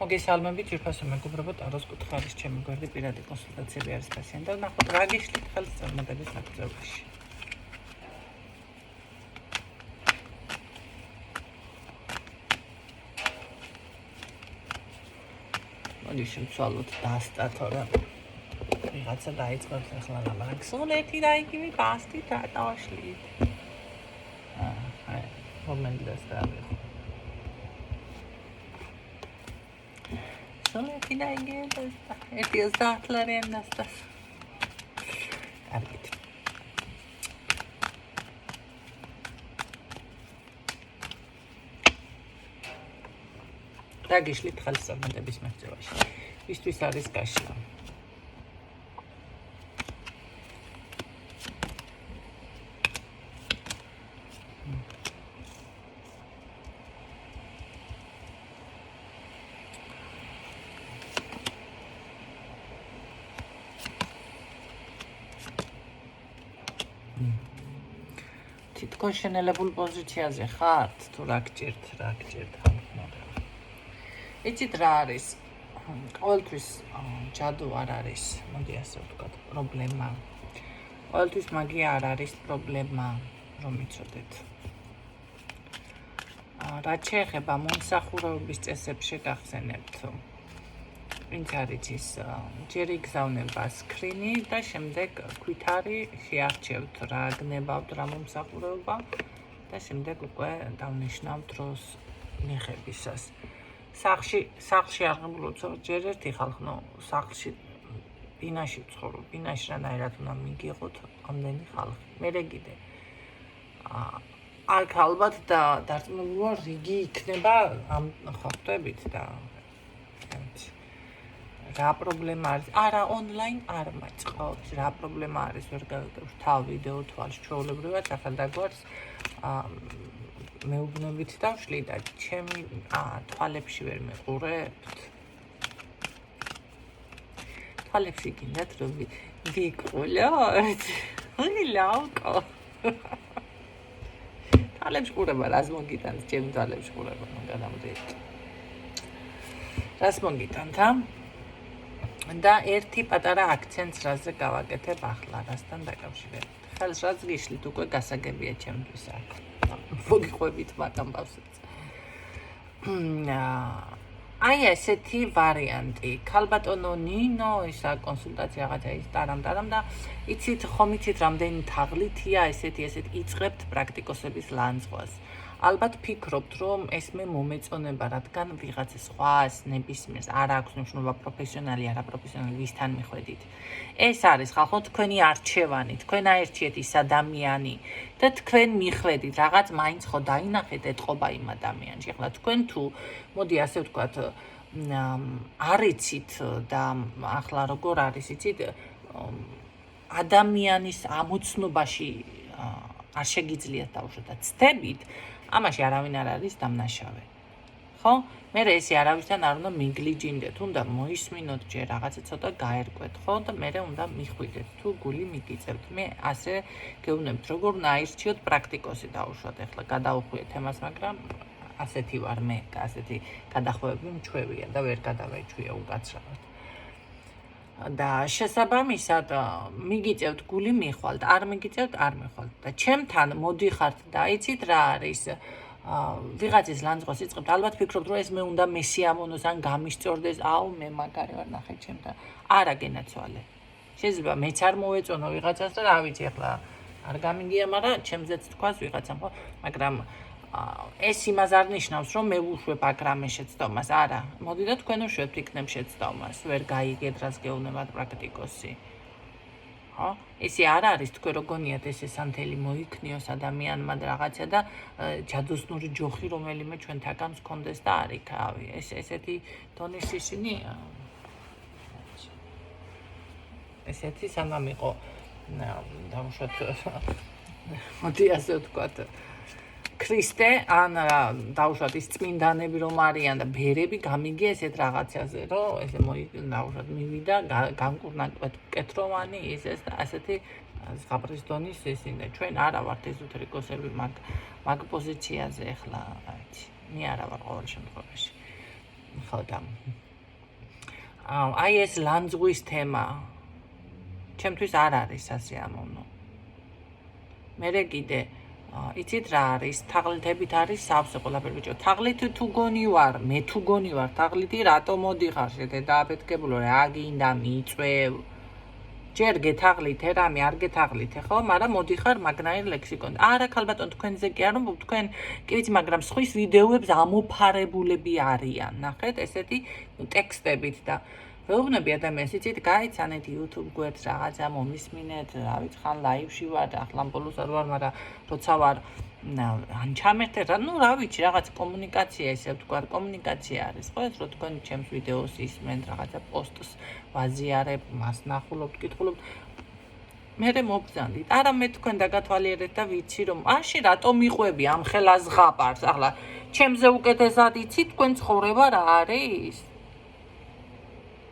მოგესალმებით, ძირფასო მეგობრებო, ტაროს კუთხეების ჩემი გვერდი პირადი კონსულტაციები არის გასიან და ნახოთ რა გიშლით ხელს წარმატების მიღწევაში. მოდი შევცვალოთ დასტათო რა. ვიღაცა დაიწყებს ახლა ლაბარაკს. სულ ერთი და იგივე პასტით რატოშლით. მომენტი დასტავი. Solo aquí no hay que estar clareando estas. Arbit. და გიშლით ხელს წარმატების მიღწევაში. Ისთვის არის გაშლა. თითქოს შენელებულ პოზიციაზე ხართ თუ რა გჭირთ იცით რა არის ყოველთვის ჯადო არ არის მოდი ასე ვთქვათ პრობლემა ყოველთვის მაგია არ არის პრობლემა რომ იცოდეთ რაც შეეხება მომსახურების წესებს შეგახსენებთ ვინც არის ის ჯერ იგზავნება სკრინი და შემდეგ ქვითარი შეარჩევთ რა გნებავთ რა მომსახურება და შემდეგ უკვე დავნიშნავთ დროს მიღებისას. სახლში აღებულოთ ჯერ ერთი ხალხნო სახლში ბინაში ვცხოვრობ, ბინაში რანაირად უნდა მიგიღოთ ამდენი ხალხი. მერე კიდე აქ ალბათ და დარწმუნებული რიგი იქნება ამ ხალხებით და რა პრობლემა არის? არა ონლაინ არ მაწყობს. რა პრობლემა არის? ვერ გავიგებ თავ ვიდეო თვალს ჩვეულებრივად ახლა დაგვარს მეუბნებით დავშლი და ჩემი თვალებში ვერ მეყურებთ. თვალებში გინდათ რომ ვიყოლოთ? ლაუკო. თვალებში ყურება რას მოგიტანს? ჩემი თვალებში ყურება გადამდეთ. რას მოგიტანთ? და ერთი პატარა აქცენტს რაზე გავაკეთებ ახლა რასთან დაკავშირებით. ხელს რაც გიშლით უკვე გასაგებია ჩემთვის აქ. მოგიყვებით მათ ამბავსაც. აი ესეთი ვარიანტი. ქალბატონო ნინო ისა კონსულტაცია რაღაცა ის ტარამ და იცით ხომ იცით რამდენი თაღლითია ესეთი იწყებთ პრაქტიკოსების ლანძღვას. ალბათ ფიქრობთ რომ ეს მე მომეწონება რადგან ვიღაცა სხვას ნებისმიერს არ აქვს მნიშვნელობა პროფესიონალი არა პროფესიონალი ვისთან მიხვედით. ეს არის ხალხო თქვენი არჩევანი, თქვენ აერჩიეთ ის ადამიანი და თქვენ მიხვედით რაღაც მაინც ხო დაინახეთ ეთყობა იმ ადამიანში. ახლა თქვენ თუ მოდი ასე ვთქვათ არიცით და ახლა როგორ არის იცით ადამიანის ამოცნობაში არ შეგიძლიათ დავუშვათ და ცდებით ამაში არავინ არ არის დამნაშავე. ხო? მე ესე არავისთან არ უნდა მიგლიჯინდეთ, უნდა მოისმინოთ ჯერ რაღაცა ცოტა გაერკვეთ, ხო? და მე უნდა მიხვიდეთ თუ გული მიგიწევთ. მე ასე გეუბნებთ, როგორ უნდა აირჩიოთ პრაქტიკოსი დავუშვათ. ახლა გადავუხვიეთ თემას, მაგრამ ასეთი ვარ მე, ასეთი გადახვევები მჩვევია და ვერ გადავეჩვია უკაცრავად. და შესაბამისად მიგიწევთ გული მიხვალთ, არ მიგიწევთ არ მიხვალთ და ჩემთან მოდიხართ და იცით რა არის ვიღაცის ლანძღვას იწყებთ ალბათ ფიქრობთ რომ ეს მე უნდა მესიამონოს ან გამისწორდეს აუ მე მაგარი ვარ ნახე ჩემთან არა გენაცვალე შეიძლება მეც არ მოვეწონო ვიღაცას და რა ვიცი ახლა არ გამიგია მაგრამ ჩემზეც თქვას ვიღაცამ ხო მაგრამ ეს იმას არ ნიშნავს რომ მე ვუშვებ აქ რამე შეცდომას არა მოდი და თქვენ უშვებთ იქნებ შეცდომას ვერ გაიგეთ რას გეუბნებათ პრაქტიკოსი ხო ესე არ არის თქვენ როგორიათ ეს სანთელი მოიქნიოს ადამიანმა რაღაცა და ჯადოსნური ჯოხი რომელიმე ჩვენთაგან მქონდეს და არ იქავი ეს ესეთი დონის ისინი ესეთი სანამ იყო დავუშვათ მოდი ასე ვთქვათ ქრისტე ან დავუშვათ ის წმინდანები რომ არიან და ბერები გამიგია ესეთ რაღაცაზე რომ ესე დავუშვათ მივიდა განკურნა კეთროვანი ეს და ასეთი ზღაპრის დონის ისინი ჩვენ არა ვართ ეზოთერიკოსები მაგ პოზიციაზე ახლა აი მე არა ვარ ყოველ შემთხვევაში ხო და აი ეს ლანძღვის თემა ჩემთვის არ არის სასიამოვნო. მერე კიდე იცით რა არის, თაღლითებით არის სავსე ყველაფერი ბიჭო. თაღლით თუ გონი ვარ, მე თუ გონი ვარ, თაღლითი რატო მოდიხარ შეთე დააფეთქებულო, რა გინდა მიწვევ. ჯერ გეთაღლითე რამე არ გეთაღლითე ხო, მაგრამ მოდიხარ მაგნაირ ლექსიკონი. არა ქალბატონ თქვენზე კი არ ვამბობ, თქვენ კი ვიცი, მაგრამ სხვის ვიდეოებს ამოფარებულები არიან. ნახეთ, ესეთი ტექსტებით და ვეუბნები ადამიანს, იცით, გაიცანეთ YouTube გვერდს რაღაცა მომისმინეთ, რა ვიცი, ხან ლაივში ვარ, ახლა ბოლოს არ ვარ, მაგრამ როცა ვარ ან ჩამერთე რა, ნუ რა ვიცი, რაღაც კომუნიკაცია ესე ვთქვათ, კომუნიკაცია არის, ხო, ეს რო თქვენ ჩემს ვიდეოს ისმენთ, რაღაცა პოსტს ვაზიარებ, მას ნახულობთ, კითხულობთ. მერე მოგზანდით. არა მე თქვენ დაგათვალიერეთ და ვიცი რომ აში რატომ მიყვები ამ ხელას ზღაპარს. ახლა ჩემზე უკეთესად იცით თქვენ ცხოვრება რა არის?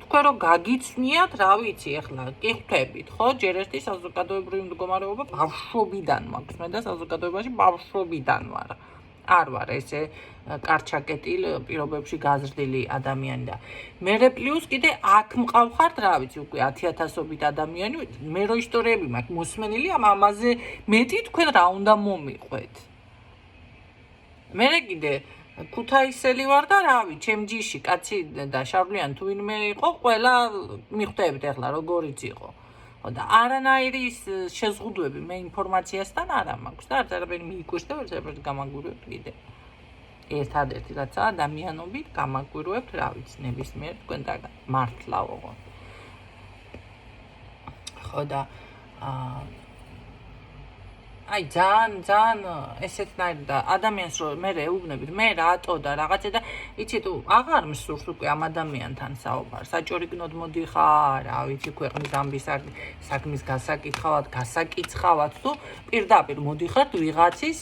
თქვენ რო გაგიცნიათ, რა ვიცი, ახლა კი ხვდებით, ხო? ჯერ ერთი საზოგადოებრივი მდგომარეობა ბავშვობიდან მაქვს მე და საზოგადოებაში ბავშვობიდან ვარ. არ ვარ ესე კარჩაკეტილ პირობებში გაზრდილი ადამიანი და მერე პლუს კიდე აქ მყავხართ, რა ვიცი, უკვე 10,000-ობით ადამიანი, მე რო ისტორიები მაქვს მოსმენილი, ამაზე მეტი თქვენ რა უნდა მომიყვეთ. მერე კიდე ქუთაისელი ვარ და რა ვიცი, ჩემ ჯიში კაცი და შარლიან თუ ვინმე იყო, ყველა მიხვდებით ახლა როგორიც იყო. და არანაირი შეზღუდვები მე ინფორმაციასთან არ მაქვს და არც არაფერი მიიკვირს და არც არაფერი გამაგვირვებ კიდე. ერთადერთი რაცა ადამიანობით გამაგვირვებთ, რა ვიცი, ნებისმიერ თქვენ და მართლა ოღონდ. ხო და აი ძალიან ესეთნაირ და ადამიანს რო მე ეუბნებით, მე რატო და რაღაცა და იცით, აღარ მსურს უკვე ამ ადამიანთან საუბარ. საჭორიგნოდ მოდიხარ, რა ვიცი, ქვეყნის ამბის საქმის გასაკითხავად თუ პირდაპირ მოდიხართ ვიღაცის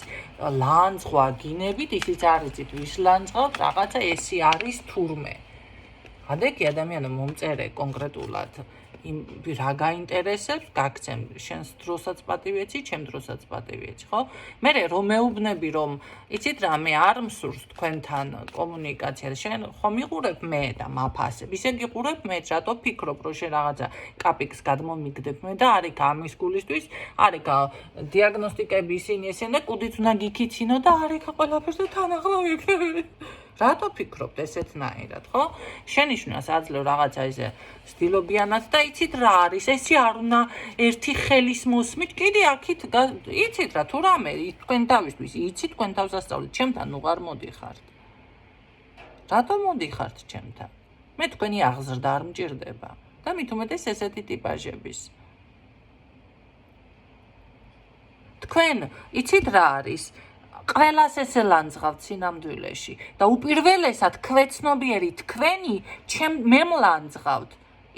ლანძღვა გინებით, ისიც არ იცით ვის ლანძღავთ, რაღაცა ესი არის თურმე. გადაიქი ადამიანო მომწერე კონკრეტულად რა გაინტერესებს, გაგცემ შენს დროსაც პატივი ეცი, ჩემ დროსაც პატივი ეცი, ხო? მე რომ მეუბნები რომ იცით რა, მე არ მსურს თქვენთან კომუნიკაცია, შენ ხომ იყურებ მე და მაფასებ, ისე გიყურებ მე, რატო ფიქრობ რომ შენ რაღაცა კაპიკს გადმომიგდებ მე და არიქა ამის გულისთვის, არიქა დიაგნოსტიკები ისინი ესენ და კუდით უნდა გიქიცინო და არიქა ყველაფერს და თანახლა ვიქნები. რატო ფიქრობთ ესეთნაირად, ხო? შენიშვნას აძლევ რაღაცა ისე სტილობიანად და იცით რა არის, ესე არ უნდა ერთი ხელის მოსმით, კიდე აქით იცით რა, თუ რამე თქვენ თავისთვის, იცით თქვენ თავს ასწავლეთ, ჩემთან უღარ მოდიხართ. რატო მოდიხართ ჩემთან? მე თქვენი აღზრდა არ მჭირდება და მით უმეტეს ესეთი ტიპაჟების. თქვენ იცით რა არის? ყველას ესე ლანძღავთ სინამდვილეში და უპირველესად ქვეცნობიერი თქვენი მე მლანძღავთ.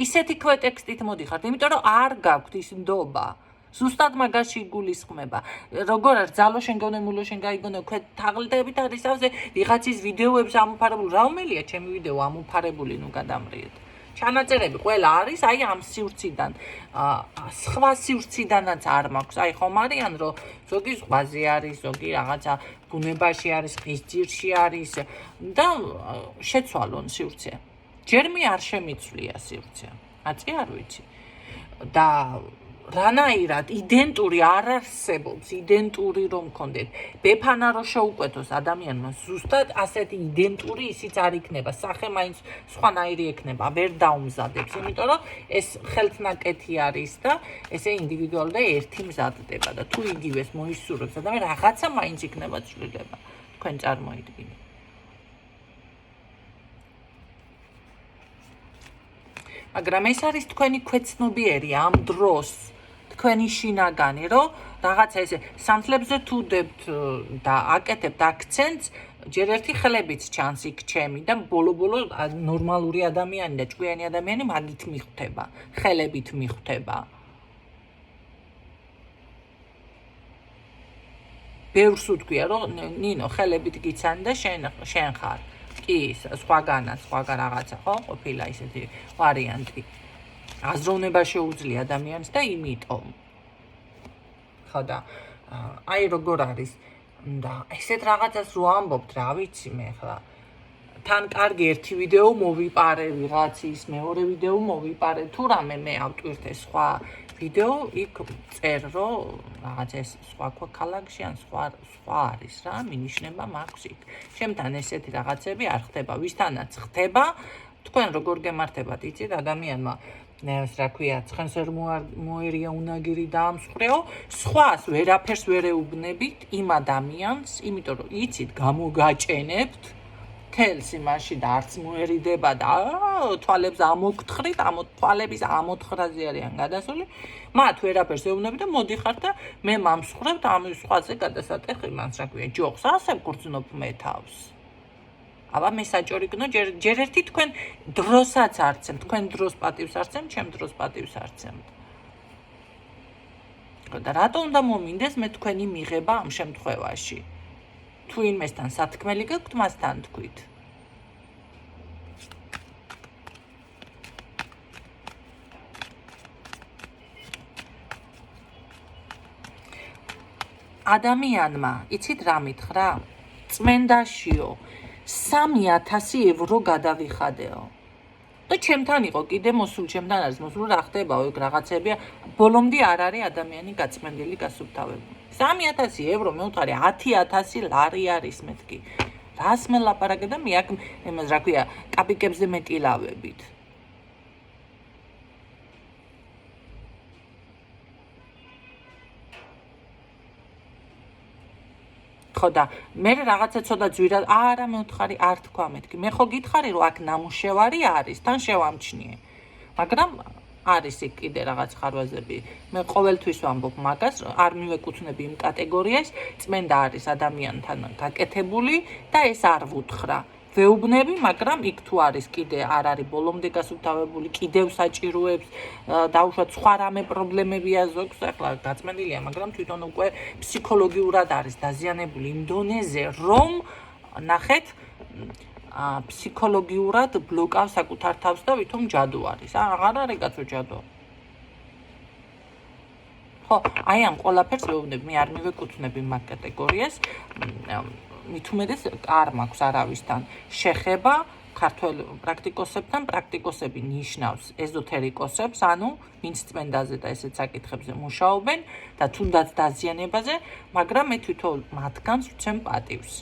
ისეთი ქვეტექსტით მოდიხართ, იმიტომ რომ არ გაქვთ ის ნდობა. ზუსტად მაგაში იგულისხმება. როგორ არის ძალო შენ გონე მულო შენ გაიგონე ქვეთ თაღლითებით არის ავზე ვიღაცის ვიდეოებს ამოფარებული. რა უმელია ჩემი ვიდეო ამოფარებული ნუ გადამრიეთ. ჩანაწერები ყველა არის აი ამ სივრციდან. სხვა სივრციდანაც არ მაქვს. აი ხომ არიან რომ ზოგი ზღვაზე არის, ზოგი რაღაცა ბუნებაში არის, ხის ძირში არის და შეცვალონ სივრცე. ჯერ მე არ შემიცვლია სივრცე. აწი არ ვიცი. და რანაირად იდენტური არ არსებობს, იდენტური რომ მქონდეთ. ბეფანა რო შეუკვეთოს ადამიანმა, ზუსტად ასეთი იდენტური ისიც არ იქნება, სახე მაინც სხვანაირი ექნება, ვერ დაუმზადებს, იმიტომ რომ ეს ხელთნაკეთი არის და ესე ინდივიდუალი და ერთი მზადდება და თუ იგივეს მოისურვებს და მე რაღაცა მაინც იქნება ცვლილება. თქვენ წარმოიდგინეთ. მაგრამ ეს არის თქვენი ქვეცნობიერი ამ დროს. თქვენი შინაგანი, რომ რაღაცა ესე სანთლებზე თუ დებთ და აკეთებთ აქცენტს, ჯერ ერთი ხელებით ჩანს იქ ჩემი და ბოლო-ბოლო ნორმალური ადამიანი და ჭკვიანი ადამიანი მაგით მიხვდება, ხელებით მიხვდება. ბევრს უთქვია, რომ ნინო, ხელებით გიცანი და შენ ხარ. კი, სხვაგან რაღაცა, ხო? ყოფილა ისეთი ვარიანტი. აზროვნება შეუძლია ადამიანს და იმიტომ. ხო და აი როგორ არის და ესეთ რაღაცას რო ამბობთ, რა ვიცი მე ხლა. თან კარგი ერთი ვიდეო მოვიპარე ვიღაცის, მეორე ვიდეო მოვიპარე, თუ რამე მე ავტვირთე სხვა ვიდეო, იქ წერ, რომ რაღაც ეს სხვა ქალაქში ან სხვა არის რა, მინიშნება მაქვს იქ. ჩემთან ესეთი რაღაცები არ ხდება, ვისთანაც ხდება, თქვენ როგორ გემართებათ, იცით, ადამიანმა რა ქვია, ცხენს ვერ მოერია უნაგირი დაამსხვრეო, სხვას ვერაფერს ვერ ეუბნებით იმ ადამიანს, იმიტომ რომ იცით, გამოგაჭენებთ თელს იმაში და არც მოერიდება და თვალებს ამოგთხრით, თვალების ამოთხრაზე არიან გადასული, მათ ვერაფერს ეუბნებით და მოდიხართ და მე მამსხვრევ და ამის სხვაზე გადასატეხი მანს რა ქვია, ჯოხს ასე გურცნობ მე თავს. აბა მე საჭორი გნო ჯერ ერთი თქვენ დროსაც არცემთ, თქვენ დროს პატივს არცემთ, ჩემ დროს პატივს არცემთ. და რატო უნდა მომინდეს მე თქვენი მიღება ამ შემთხვევაში? თუ იმესთან სათქმელი გაქვთ, მასთან თქვით. ადამიანმა, იცით რა მითხრა? წმენდაშიო 3000 ევრო გადავიხადეო. და ჩემთან იყო კიდე მოსული, ჩემთან არის მოსული, რა ხდებაო, ეგ რაღაცებია, ბოლომდე არ არის ადამიანი გაწმენდილი, გასუფთავებული. 3000 ევრო, მე ვთქვი 10000 ლარი არის მეთქი. რას მე ლაპარაკე და მე აქ იმას რა ქვია, კაპიკებზე მეტილავებით. ხო და მე რაღაცა ცოტა ძვირად არა მე ვთქვი არ თქვა მეთქი. მე ხო გითხარი რომ აქ ნამუშევარი არის, თან შევამჩნიე. მაგრამ არის იქ კიდე რაღაც ხარვაზები. მე ყოველთვის ვამბობ მაგას, არ მივეკუთვნები იმ კატეგორიას, წმენდა არის ადამიანთან გაკეთებული და ეს არ ვუთხრა. ვეუბნები, მაგრამ იქ თუ არის კიდე არ არის ბოლომდე გასუფთავებული, კიდევ საჭიროებს, დაუშვათ სხვა რამე პრობლემებია ზოგს, ახლა გაწმენდილია, მაგრამ თვითონ უკვე ფსიქოლოგიურად არის დაზიანებული იმ დონეზე, რომ ნახეთ, ფსიქოლოგიურად ბლოკავს საკუთარ თავს და ვითომ ჯადო არის. აღარ არის კაცო ჯადო. ხო, აი ამ ყველაფერს ვეუბნები, მე არ მივეკუთვნები მაგ კატეგორიას. მით უმეტეს არ მაქვს არავისთან შეხება ქართველ პრაქტიკოსებთან, პრაქტიკოსები ნიშნავს ეზოთერიკოსებს, ანუ ვინც წმენდაზე და ესეთ საკითხებზე მუშაობენ და თუნდაც დაზიანებაზე, მაგრამ მე თვითონ მათგანს ვცემ პატივს.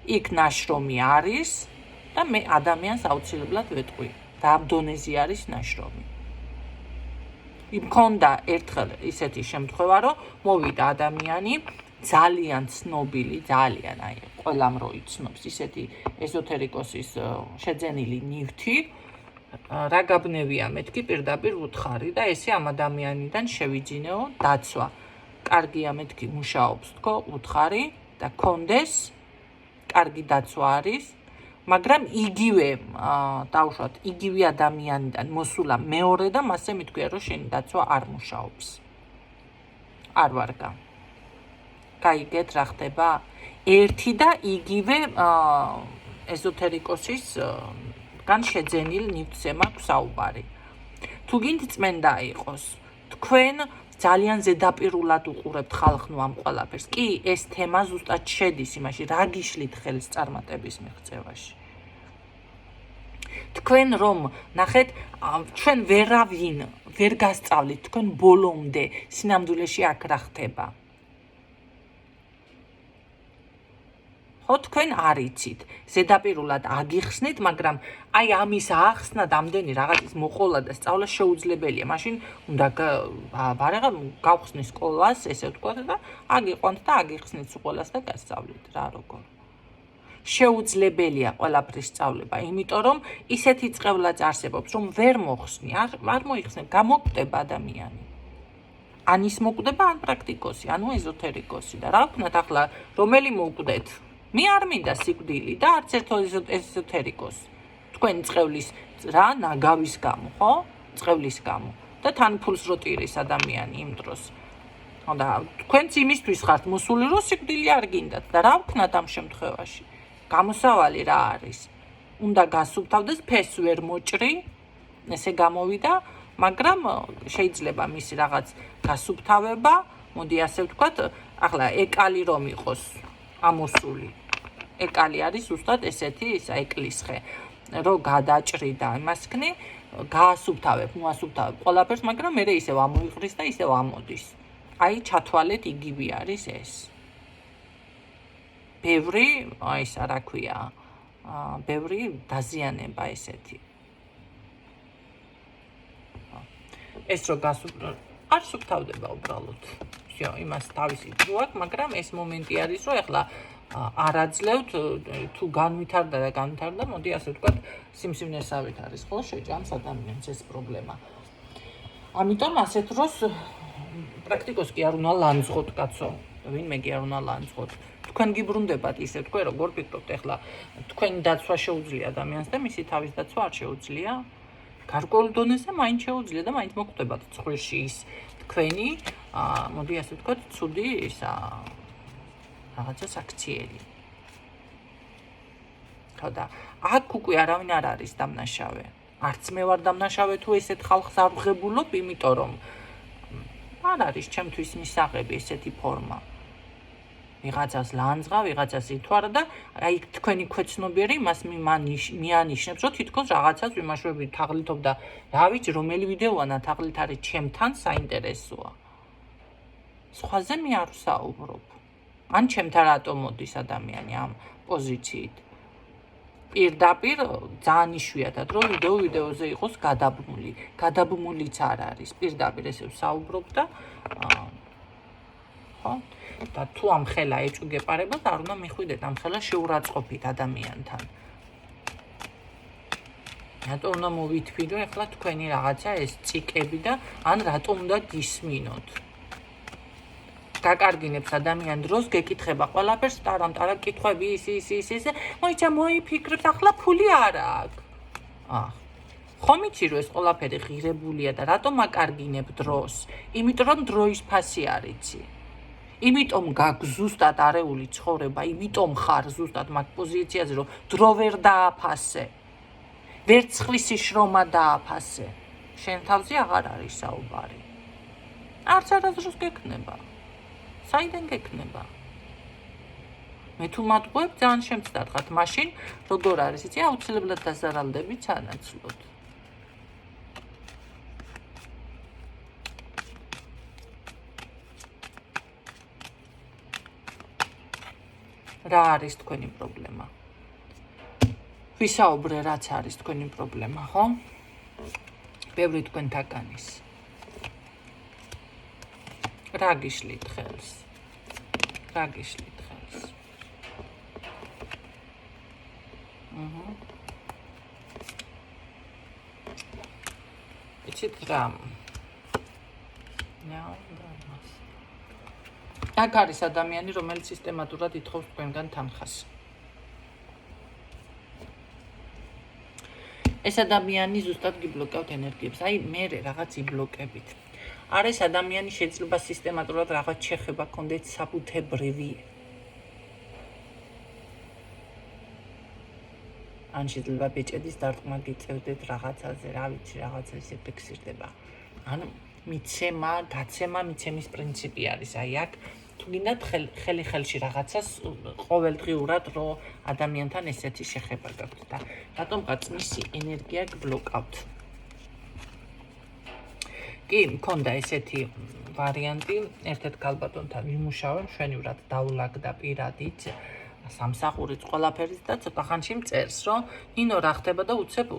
იქ ნაშრომი არის და მე ადამიანს აუცილებლად ვეტყვი და ამ დონეზე არის ნაშრომი. მქონდა ერთხელ ისეთი შემთხვევა, რომ მოვიდა ადამიანი ძალიან ცნობილი, ძალიან, აი, ყველამ რო იცნობს ისეთი ეზოთერიკოსის შეძენილი ნივთი, რა გაბნევია მეთქი პირდაპირ ვუთხარი და ესე ამ ადამიანიდან შევიძინეო დაცვა. კარგია მეთქი მუშაობს, თქო, ვუთხარი და კონდეს კარგი დაცვა არის, მაგრამ იგივე დაუშვათ, იგივე ადამიანიდან მოსულა მეორე და მასე მითქვია, რომ შენი დაცვა არ მუშაობს. არ ვარგა. გაიგეთ რა ხდება? ერთი და იგივე ეზოთერიკოსის გან შეძენილ ნივთზე მაქვს საუბარი. თუ გინდ წმენდა იყოს, თქვენ ძალიან ზედაპირულად უყურებთ ხალხნო ამ ყველაფერს. კი, ეს თემა ზუსტად შედის იმაში, რა გიშლით ხელს წარმატების მიღწევაში. თქვენ რომ ნახეთ, ჩვენ ვერავინ ვერ გასწავლით თქვენ ბოლომდე სინამდვილეში აქ რა ხდება. ხო, თქვენ არ იცით, ზედაპირულად აგიხსნით, მაგრამ აი ამის ახსნა დამდენი რაღაცის მოყოლა და სწავლა შეუძლებელია. მაშინ უნდა ვარაღა გავხსნით სკოლას, ესე ვთქვათ და აგიყვანთ და აგიხსნით სკოლას და გასწავლით რა როგორ. შეუძლებელია ყველაფრის სწავლება, იმიტომ რომ ისეთი წყევლაც არსებობს, რომ ვერ მოხსნი, არ მოიხსნე, გამოკვდება ადამიანი. ან ის მოკვდება, ან პრაქტიკოსი, ანუ ეზოთერიკოსი და რა ვქნათ ახლა, რომელი მოკვდეთ? მე არ მინდა სიკვდილი და არც ერთ ეზოთერიკოს. თქვენ წყევლის რა ნაგავის გამო, ხო? წყევლის გამო. და თან ფულს რო ტირის ადამიანი იმ დროს. და თქვენც იმისთვის ხართ მოსული, რომ სიკვდილი არ გინდათ და რა ვქნათ ამ შემთხვევაში? გამოსავალი რა არის? უნდა გასუფთავდეს, ფეს ვერ მოჭრი, ესე გამოვიდა, მაგრამ შეიძლება მისი რაღაც გასუფთავება, მოდი ასე ვთქვათ, ახლა ეკალი რომ იყოს ამოსული. ეკალი არის ზუსტად ესეთი ეკლისხე, რომ გადაჭრი და იმასქნი, გაასუფთავებ, მოასუფთავებ ყველაფერს, მაგრამ მე ისევ ამოიყრის და ისევ ამოდის. აი, ჩათვალეთ იგივე არის ეს. ბევრი, აი ისა რა ქვია, ბევრი დაზიანება ესეთი. ეს რო არ სუფთავდება უბრალოდ. всё, იმას თავისი დრო აქვს, მაგრამ ეს მომენტი არის, რომ ეხლა არ აძლევთ თუ განვითარდა, მოდი ასე ვთქვათ, სიმსივნესავით არის, ხო, შეჭამს ადამიანს ეს პრობლემა. ამიტომ ასეთ დროს პრაქტიკოს კი არ უნდა ლანძღოთ, კაცო. ვინმე კი არ უნდა ლანძღოთ. თქვენ გიბრუნდებათ ისე თქვენ როგორ ფიქრობთ, ეხლა თქვენი დაცვა შეუძლია ადამიანს და მისი თავის დაცვა არ შეუძლია? გარკვეულ დონეზე მაინც შეუძლია და მაინც მოგხვდებათ ცხვირში ის თქვენი, მოდი ასე ვთქვათ, ცუდი ისა რაღაცა საქციელი. ხო და აქ უკვე არავინ არ არის დამნაშავე. არც მე ვარ დამნაშავე თუ ესეთ ხალხს არ ვღებულობ, იმიტომ რომ არ არის ჩემთვის მისაღები ესეთი ფორმა. ვიღაცას ლანძღა, ვიღაცას ითვარა და აი თქვენი ქვეცნობიერი იმას მიანიშნებს, რომ თითქოს რაღაცას ვიმაშვებით თაღლითობ და რა ვიცი, რომელი ვიდეოა თაღლით არის ჩემთან საინტერესოა. სხვაზე მე არ ვსაუბრობ. ან ჩემთან რატო მოდის ადამიანი ამ პოზიციით. პირდაპირ ძალიან იშვიათად, რომ ვიდეოზე იყოს გადაბმული. გადაბმულიც არ არის. პირდაპირ ესე ვსაუბრობ და ხო? და თუ ამ ხელა ეჭვგეპარებათ, არ უნდა მიხვიდეთ ამ ხელა შეურაცხყოფით ადამიანთან. რატო უნდა მოვითვირო ეხლა თქვენი რაღაცა ეს ციკები და ან რატო უნდა გისმინოთ? გაკარგინებს ადამიან დროს, გეკითხება ყველაფერს, ტარამტარა კითხვები ის. მოიცა მოიფიქრებს, ახლა ფული არ აქვს. ხომ იცი რომ ეს ყველაფერი ღირებულია და რატომ აკარგინებ დროს? იმიტომ რომ დროის ფასი არ იცი. იმიტომ გაქვს ზუსტად არეული ცხოვრება, იმიტომ ხარ ზუსტად მაგ პოზიციაზე, რომ დრო ვერ დააფასე. ვერცხლისი შრომა დააფასე. შენ თავზე აღარ არის საუბარი. არც არასდროს გექნება. საიდან გექნება? მე თუ მატყუებ, ძალიან შემცდარხათ, მაშინ როგორ არის, იცი, აუცილებლად დაზარალდებით სანაცვლოდ. რა არის თქვენი პრობლემა? ვისაუბრე, რაც არის თქვენი პრობლემა, ხო? ბევრი თქვენთაგანის. რა გიშლით ხელს? იცით რა? აქ არის ადამიანი, რომელიც სისტემატურად ითხოვს თქვენგან თანხას. ეს ადამიანი ზუსტად გიბლოკავთ ენერგიებს. აი, მე რაღაც იბლოკებით. არის ადამიანი შეიძლება სისტემატურად რაღაც შეხება კონდეთ საბუთებრივი. ან შეიძლება ბეჭედის დარტყმა გიწევდეთ რაღაცაზე, რა ვიცი, რაღაცა ისე ფიქსირდება. ან მიცემა, გაცემა, მიცემის პრინციპი არის. აი აქ თუ გინდათ ხელში რაღაცას ყოველდღიურად რო ადამიანთან ესეთი შეხება გაქვთ და რატომღაც მისი ენერგია გბლოკავთ. კი, მქონდა ესეთი ვარიანტი, ერთ-ერთ ქალბატონთან ვიმუშავებ, შვენივრად დაულაგდა პირადით სამსახურიც ყველაფერიც და ცოტა ხანში მწერს, რომ ნინო რა ხდება და უცებ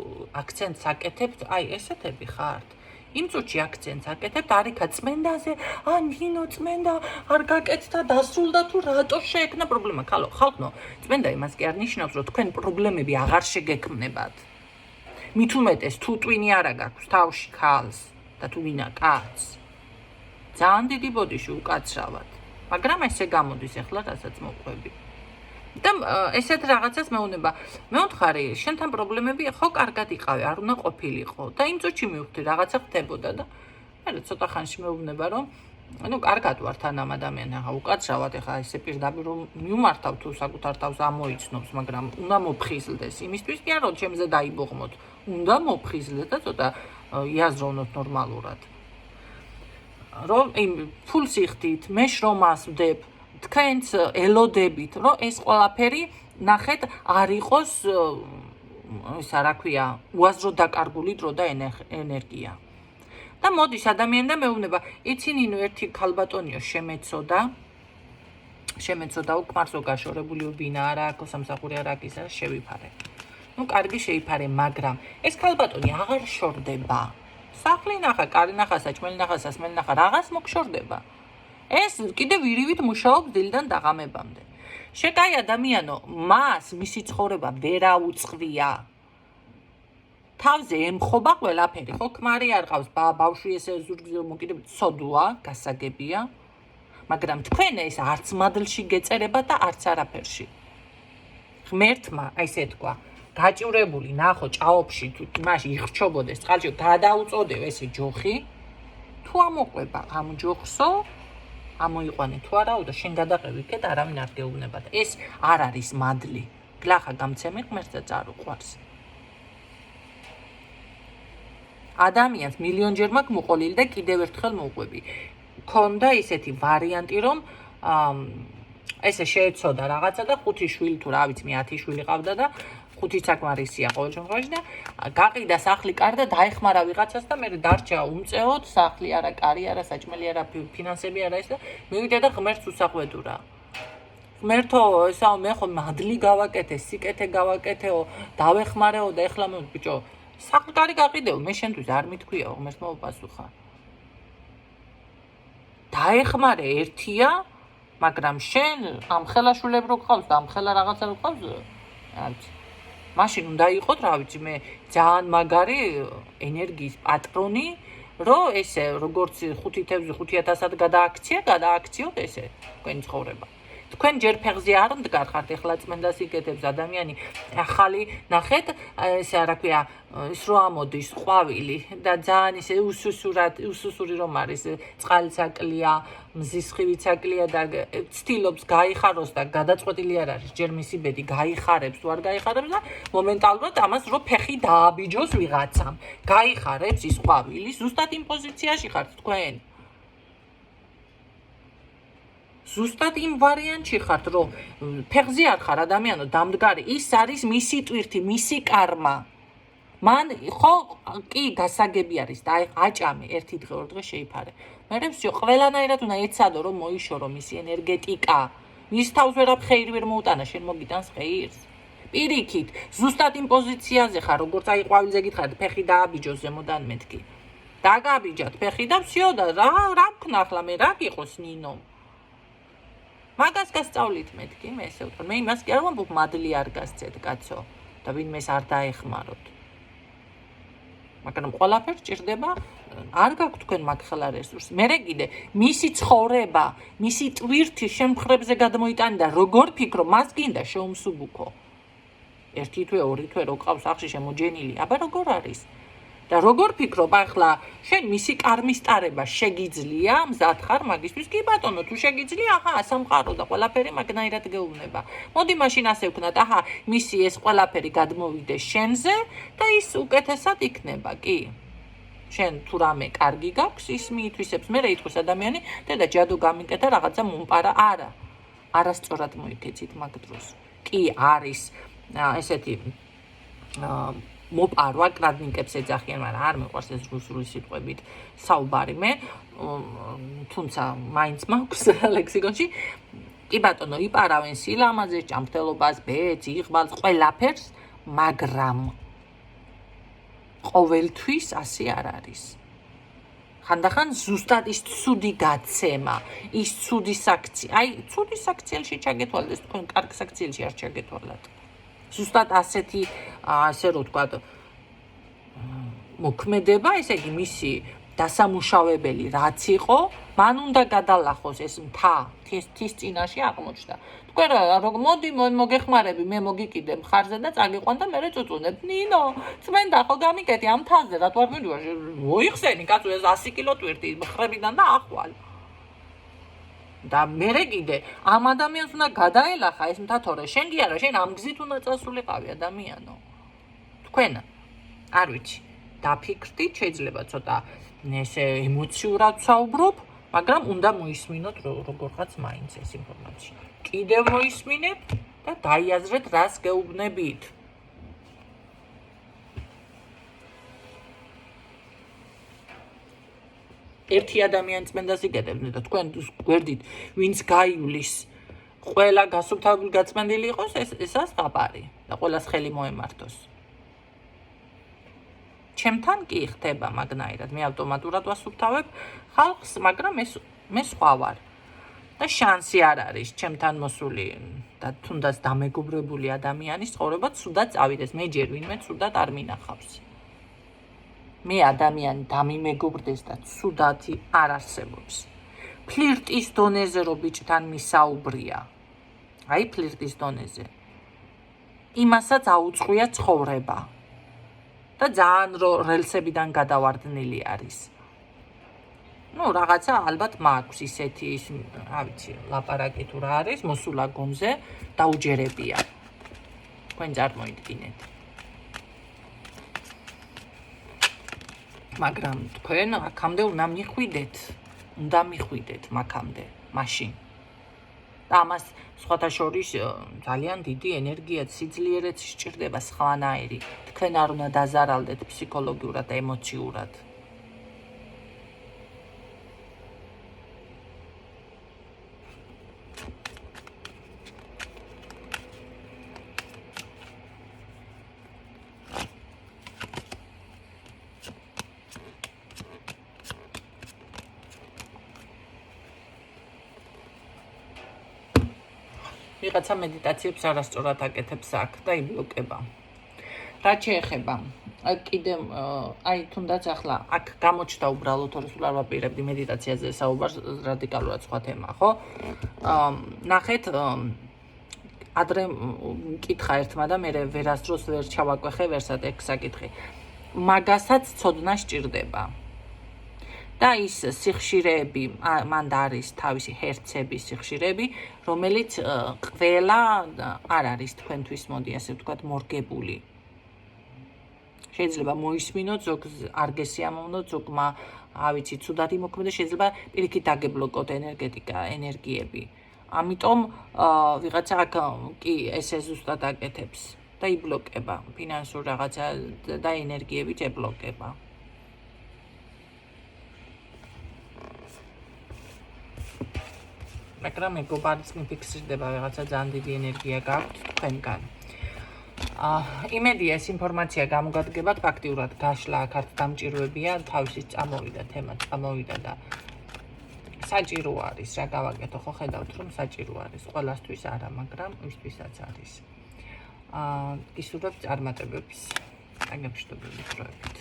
აქცენტს აკეთებთ, აი ესეთები ხართ. იმ წუთში აქცენტს აკეთებთ არიქა წმენდაზე, ნინო წმენდა არ გაკეთდა, დასრულდა თუ რატო შეექმნა პრობლემა. ხალხო, წმენდა იმას კი არ ნიშნავს, რომ თქვენ პრობლემები აღარ შეგექმნებათ. მით უმეტეს თუ ტვინი არა გაქვს თავში ქალს და თუ ვინა კაცს. ძალიან დიდი ბოდიში უკაცრავად. მაგრამ ესე გამოდის ახლა რასაც მოყვები. და ესეთ რაღაცას მეუნება. მე ვთხარი, შენთან პრობლემები ხო კარგად იყავი, არ უნდა ყოფილიყო და იმ წუთში მივხვდი რაღაცა ხდებოდა და მე ცოტა ხანში მეუბნება, რომ კარგად ვარ თან ამ ადამიანთან, უკაცრავად ახლა ესე პირდაპირ რომ მიმართავ თუ საკუთარ თავს ამოიცნობს, მაგრამ უნდა მოფხიზლდეს. იმისთვის კი არა, რომ ჩემზე დაიბოღმოთ. უნდა მოფხიზლდეს და ცოტა იაზროვნოთ ნორმალურად. რომ ფულს იხდით, მე შრომას ვდებ, თქვენც ელოდებით, რომ ეს ყველაფერი ნახეთ არ იყოს ისა რა ქვია უაზრო დაკარგული დრო და ენერგია და მოდის ადამიანი და მეუბნება იცი ნინო ერთი ქალბატონიო შემეცოდა უკმარსო გაშორებული უბინა არა აქვს სამსახური არა აქვს ისა შევიფარე ნუ კარგი შეიფარე მაგრამ ეს ქალბატონი აღარ შორდება სახლი ნახა კარი ნახა საჭმელი ნახა სასმელი ნახა რაღაც მოგშორდება ეს კიდე ვირივით მუშაობს დილიდან დაღამებამდე შეკაი ადამიანო მას მისი ცხოვრება ვერ აუწყвия თავზე ემხობა ყველაფერი ხო ქმარი არ ყავს ბავშვი ესე ზურგზე მოკიდებით სოდუა გასაგებია მაგრამ თქვენ ეს არც მადლში გეწერება და არც არაფერში ღმერთმა აი ესე თქვა გაჭირებული ნახო ჭაობში თუ იმაში იხჩობოდეს წყალში გადაუწოდე ესე ჯოხი თუ ამოყვება ამ ჯოხსო ამოიყვანე თუ არაო და შენ გადაყევი იქეთ არავინ არ გეუბნება და ეს არ არის მადლი გლახა გამცემი ღმერთს და წარუყვარს ადამიანს მილიონჯერ მაქვს მოყოლილი და კიდევ ერთხელ მოვყვები ქონდა ისეთი ვარიანტი რომ ესე შეეცოდა რაღაცა და 5 შვილი თუ რა ვიცი მე 10 შვილი ყავდა და 5 საკმარისია ყოველ შემთხვევაში და გაყიდა სახლი კარი და დაეხმარა ვიღაცას და მე დარჩა უმწეოდ სახლი არა კარი არა საჭმელი არა ფინანსები არა ის და მივიდა და ღმერთს უსაყვედურა ღმერთო ესაო მე ხო მადლი გავაკეთე სიკეთე გავაკეთეო დავეხმარეო და ეხლა მე ბიჭო სახლი კარი გაყიდეო მე შენთვის არ მithქვიაო ღმერთმა უპასუხა დაეხმარე ერთია მაგრამ შენ ამ ხელაშულებ რო გყავს და ამ ხელა რაღაცა რო გყავს არც მაშინ უნდა იყოთ რა ვიცი მე ძალიან მაგარი ენერგიის პატრონი რო ესე როგორც 5 თევზი 5000-ად გადააქციოთ ესე თქვენი ცხოვრება თქვენ ჯერ ფეხზე არ მდგარხართ ეხლა წმენდას იკეთებს ადამიანი ახალი ნახეთ ესე რა ქვია ის რო ამოდის ყვავილი და ძალიან ისე უსუსური რომ არის წყალისაკლია მზის ხივიცაკლია და ცდილობს გაიხაროს და გადაწყვეტილი არ არის ჯერ მისი ბედი გაიხარებს თუ არ გაიხარებს და მომენტალურად ამას რო ფეხი დააბიჯოს ვიღაცამ გაიხარებს ის ყვავილი ზუსტად იმ პოზიციაში ხართ თქვენ ზუსტად იმ ვარიანტში ხართ რომ ფეხზე არ ხარ ადამიანო დამდგარი ის არის მისი ტვირთი მისი კარმა მან ხო კი გასაგები არის და აჭამე ერთი დღე ორ დღე შეიფარე მე всё ყველანაირად უნდა ეცადო რომ მოიშორო მისი ენერგეტიკა მის თავს ვერაფერი ვერ მოუტანა შენ მოგიტანს ხეირს პირიქით ზუსტად იმ პოზიციაზე ხარ როგორც აი ყვავილზე გითხარით ფეხი დააბიჯოს ზემოდან მეთქი დაგაბიჯათ ფეხი და всё და რა ვქნა ახლა მე რა გიყოს ნინო მაგას გასწავლით მეთქი მე ესე ვთქვა მე იმას კი არ ვამბობ მადლი არ გასცეთ კაცო და ვინმეს არ დაეხმაროთ მაგრამ ყველაფერს ჭირდება არ გაქვთ თქვენ მაგ ხელა რესურსი მერე კიდე მისი ცხოვრება მისი ტვირთი შემხრებზე გადმოიტანი და როგორ ფიქრო მას გინდა შეუმსუბუქო ერთი თვე ორი თვე რო ყავს სახში შემოჯენილი აბა როგორ არის და როგორ ფიქრობ ახლა შენ მისი კარმის ტარება შეგიძლია მზად ხარ მაგისთვის კი ბატონო თუ შეგიძლია ახლა სამყარო და ყველაფერი მაგნაირად გეუბნება მოდი მაშინ ასე ვქნათ აჰა მისი ეს ყველაფერი გადმოვიდეს შენზე და ის უკეთესად იქნება კი შენ თუ რამე კარგი გაქვს ის მიითვისებს მე იტყვის ადამიანი და ჯადო გამიკეთა რაღაცა მომპარა არა არასწორად მოიქეცით მაგ დროს კი არის ესეთი მოპარვა კრადნიკებს ეძახიან, მაგრამ არ მეყვარს ეს რუსული სიტყვებით საუბარი მე, თუმცა მაინც მაქვს ლექსიკონში. კი ბატონო, იპარავენ სილამაზეს, ჭამრთელობას, ბედს, იღბალს, ყველაფერს, მაგრამ ყოველთვის ასე არ არის. ხანდახან ზუსტად ის ცუდი გაცემა, ის ცუდი საქციელი, აი, ცუდი საქციელში ჩაგეთვალეთ, თქვენ კარგ საქციელში არ ჩაგეთვალათ. ზუსტად ასეთი ასე რო ვთქვათ მოქმედება, ესე იგი მისი დასამუშავებელი რაც იყო, მან უნდა გადალახოს ეს მთა თის წინაშე აღმოჩნდა. თქვენ როგორ მოდი მოგეხმარები, მე მოგიკიდე მხარზე და წაგიყვან და მე წუწუნებ. ნინო, წმენდა ხო გამიკეთი ამ მთაზე, რატო არ მივიდა? მოიხსენი კაცო ეს 100 კილო ტვირთი მხრებიდან და ახვალ. და მერე კიდე ამ ადამიანს უნდა გადაელახა ეს მთა თორე შენ კი არა შენ ამ გზით უნდა წასულიყავი ადამიანო თქვენ არ ვიცი დაფიქრდით შეიძლება ცოტა ესე ემოციურად საუბრობ მაგრამ უნდა მოისმინოთ როგორღაც მაინც ეს ინფორმაცია კიდევ მოისმინებ და დაიაზრეთ, რას გეუბნებით. ერთი ადამიანი წმენდას იკეთებდნენ და თქვენ გვერდით ვინც გაივლის ყველა გასუფთავებული გაწმენდილი იყოს, ესაა ხაბარი და ყველას ხელი მოემართოს. ჩემთან კი ხდება მაგნაირად, მე ავტომატურად ვასუფთავებ ხალხს, მაგრამ მე სხვა ვარ. და შანსი არ არის ჩემთან მოსული და თუნდაც დამეგობრებული ადამიანის ცხოვრება ცუდად წავიდეს, მე ჯერ ვინმე ცუდად არ მინახავს. მე ადამიანი დამიმეგობრდეს და ცუდათი არ არსებობს. ფლირტის დონეზე რო ბიჭთან მისაუბრია. აი ფლირტის დონეზე. იმასაც აუწყია ცხოვრება. და ძალიან რელსებიდან გადავარდნილი არის. რაღაცა ალბათ მაქვს ისეთი რა ვიცი, ლაპარაკი თუ რა არის, მოსულა გონზე დაუჯერებია. თქვენ წარმოიდგინეთ. მაგრამ თქვენ აქამდე უნდა მიხვიდეთ მაგამდე, მაშინ. და ამას სხვათა შორის ძალიან დიდი ენერგია, სიძლიერეც სჭირდება სხვანაირი. თქვენ არ უნდა დაზარალდეთ ფსიქოლოგიურად და ემოციურად. ვიღაცა მედიტაციებს არასწორად აკეთებს აქ და იბლოკება. რაც შეეხება კიდე თუნდაც ახლა აქ გამოჩნდა უბრალოდ რომ სულ არ ვაპირებდი მედიტაციაზე საუბარს, რადიკალურად სხვა თემა, ხო? ნახეთ, ადრე მკითხა ერთმა და მე ვერასდროს ვერ ჩავაკვეხე ვერსად ეგ საკითხი. მაგასაც ცოდნა სჭირდება. და ის სიხშირეები, მანდ არის თავისი ჰერცების სიხშირეები, რომელიც ყველა არ არის თქვენთვის, მოდი ასე ვთქვათ, მორგებული. შეიძლება მოისმინოთ, ზოგს არ გესიამოვნოთ, ზოგმა, ვიცი, ცუდად იმოქმედოს, შეიძლება პირიქით აგებლოკოთ ენერგიები. ამიტომ ვიღაცა აქ კი ესე ზუსტად აკეთებს და იბლოკება, ფინანსურ რაღაცა და ენერგიებით ებლოკება. მაგრამ მეგობარიც მიფიქსირდება, რაღაცა ძალიან დიდი ენერგია გაქვთ თქვენგან. იმედია ეს ინფორმაცია გამოგადგებათ, ფაქტიურად გაშლა აქ არც დამჭირვებია, თავისით წამოვიდა თემა, წამოვიდა და საჭირო არის, რა გავაკეთო, ხო ხედავთ რომ საჭირო არის, ყველასთვის არა, მაგრამ ვისთვისაც არის. გისურვებთ წარმატებებს, აგებშტობებით დროებით.